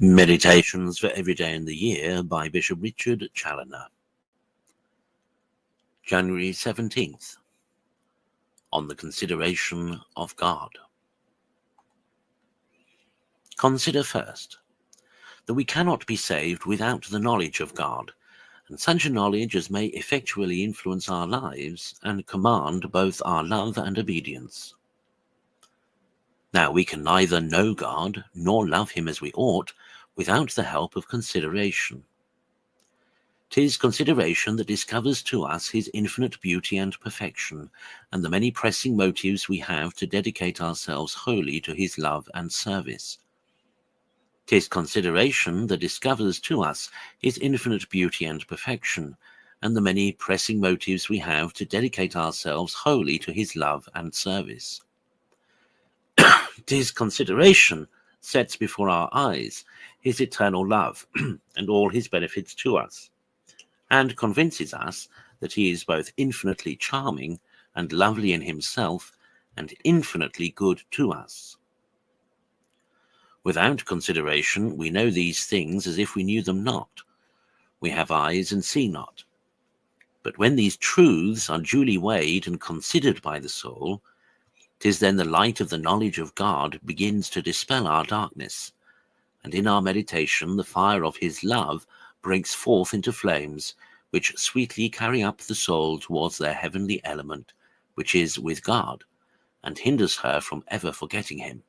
Meditations for Every Day in the Year by Bishop Richard Challoner. January 17th. On the consideration of God. Consider first that we cannot be saved without the knowledge of God, and such a knowledge as may effectually influence our lives and command both our love and obedience. Now we can neither know God nor love him as we ought without the help of consideration. 'Tis consideration that discovers to us his infinite beauty and perfection, and the many pressing motives we have to dedicate ourselves wholly to his love and service. 'Tis consideration that discovers to us his infinite beauty and perfection, and the many pressing motives we have to dedicate ourselves wholly to his love and service. 'Tis consideration sets before our eyes his eternal love and all his benefits to us, and convinces us that he is both infinitely charming and lovely in himself, and infinitely good to us. Without consideration, we know these things as if we knew them not. We have eyes and see not. But when these truths are duly weighed and considered by the soul, 'tis then the light of the knowledge of God begins to dispel our darkness, and in our meditation the fire of his love breaks forth into flames, which sweetly carry up the soul towards their heavenly element, which is with God, and hinders her from ever forgetting him.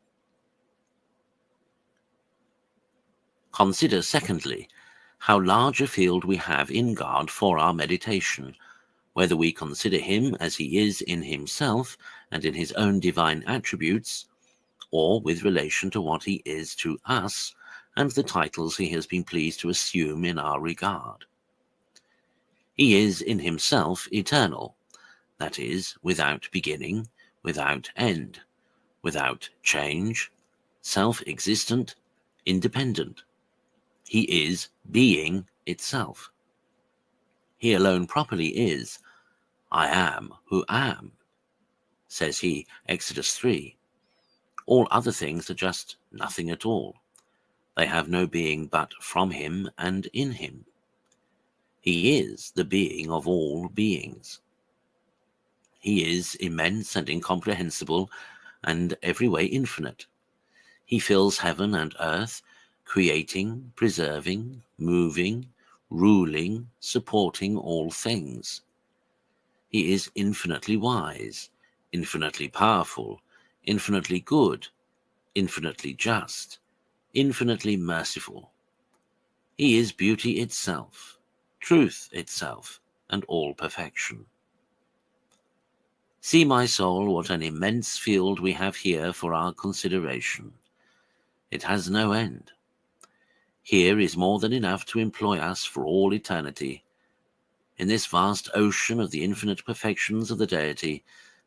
Consider, secondly, how large a field we have in God for our meditation, whether we consider him as he is in himself and in his own divine attributes, or with relation to what he is to us and the titles he has been pleased to assume in our regard. He is in himself eternal, that is, without beginning, without end, without change, self-existent, independent. He is being itself. He alone properly is, I am who am, says he, Exodus 3. All other things are just nothing at all. They have no being but from him and in him. He is the being of all beings. He is immense and incomprehensible and every way infinite. He fills heaven and earth, creating, preserving, moving, ruling, supporting all things. He is infinitely wise, infinitely powerful, infinitely good, infinitely just, infinitely merciful. He is beauty itself, truth itself, and all perfection. See, my soul, what an immense field we have here for our consideration. It has no end. Here is more than enough to employ us for all eternity. In this vast ocean of the infinite perfections of the Deity,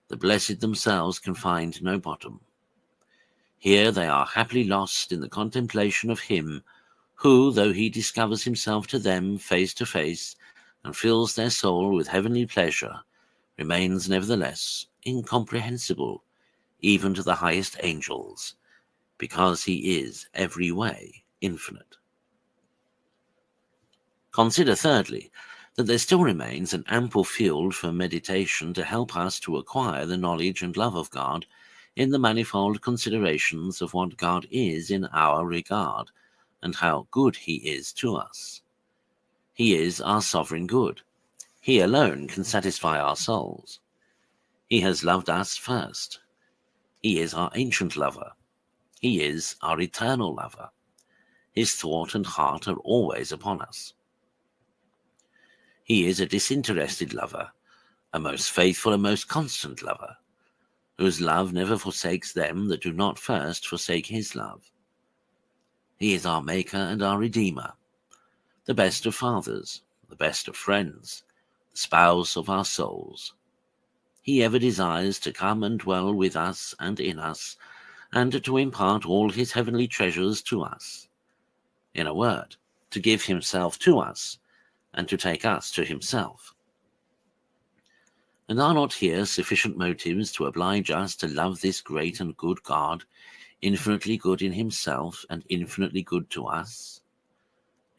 the blessed themselves can find no bottom. Here they are happily lost in the contemplation of him who, though he discovers himself to them face to face and fills their soul with heavenly pleasure, remains nevertheless incomprehensible even to the highest angels, because he is every way infinite. Consider, thirdly, that there still remains an ample field for meditation to help us to acquire the knowledge and love of God in the manifold considerations of what God is in our regard, and how good he is to us. He is our sovereign good. He alone can satisfy our souls. He has loved us first. He is our ancient lover. He is our eternal lover. His thought and heart are always upon us. He is a disinterested lover, a most faithful and most constant lover, whose love never forsakes them that do not first forsake his love. He is our Maker and our Redeemer, the best of fathers, the best of friends, the spouse of our souls. He ever desires to come and dwell with us and in us, and to impart all his heavenly treasures to us. In a word, to give himself to us, and to take us to himself. And are not here sufficient motives to oblige us to love this great and good God infinitely good in himself and infinitely good to us?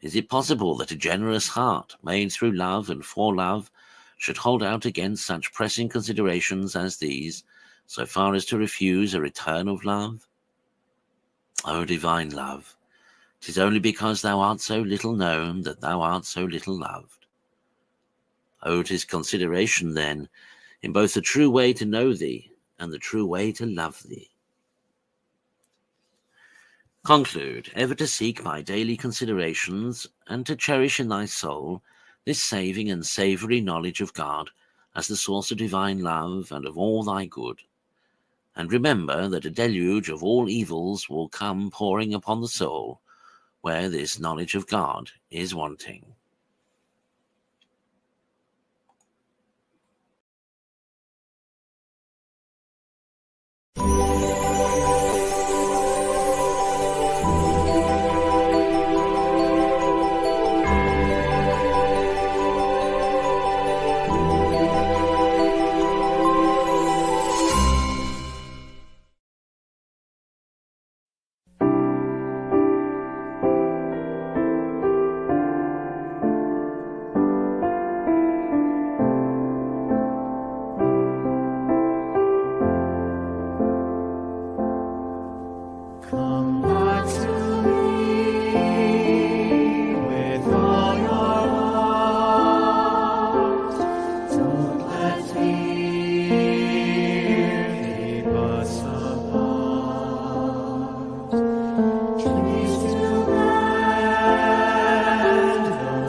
Is it possible that a generous heart, made through love and for love, should hold out against such pressing considerations as these, so far as to refuse a return of love? O divine love, 'tis only because thou art so little known that thou art so little loved. O 'tis consideration, then, in both the true way to know thee and the true way to love thee. Conclude ever to seek my daily considerations, and to cherish in thy soul this saving and savoury knowledge of God as the source of divine love and of all thy good. And remember that a deluge of all evils will come pouring upon the soul where this knowledge of God is wanting.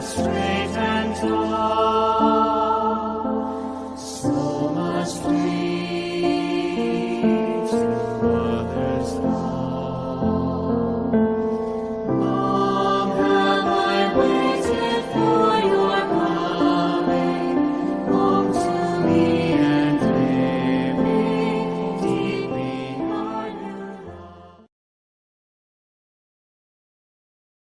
Straight and tall.